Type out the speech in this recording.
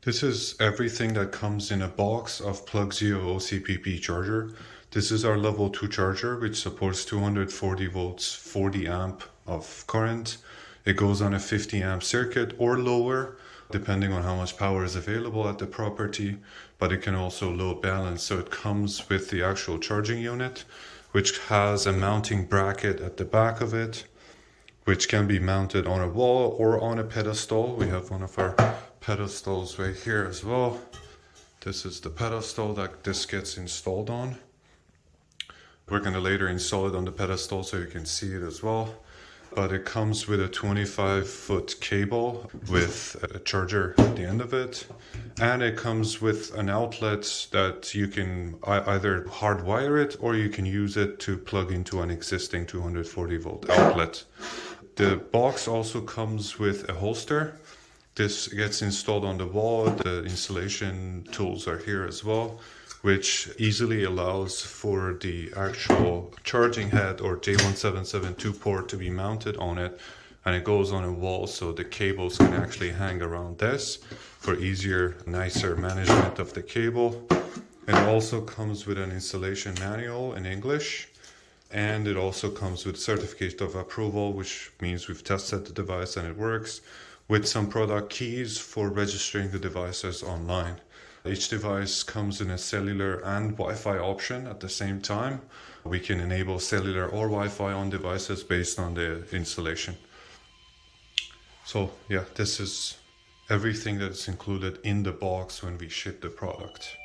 This is everything that comes in a box of Plugzio OCPP charger. This is our level 2 charger, which supports 240 volts, 40 amp of current. It goes on a 50 amp circuit or lower, depending on how much power is available at the property, but it can also load balance. So it comes with the actual charging unit, which has a mounting bracket at the back of it, which can be mounted on a wall or on a pedestal. We have one of our pedestals right here as well. This is the pedestal that this gets installed on. We're going to later install it on the pedestal so you can see it as well. But it comes with a 25-foot cable with a charger at the end of it. And it comes with an outlet that you can either hardwire it or you can use it to plug into an existing 240 volt outlet. The box also comes with a holster. This gets installed on the wall. The installation tools are here as well, which easily allows for the actual charging head or J1772 port to be mounted on it, and it goes on a wall so the cables can actually hang around this for easier, nicer management of the cable. It also comes with an installation manual in English, and it also comes with certificate of approval, which means we've tested the device and it works, with some product keys for registering the devices online. Each device comes in a cellular and Wi-Fi option at the same time. We can enable cellular or Wi-Fi on devices based on the installation. So yeah, this is everything that's included in the box when we ship the product.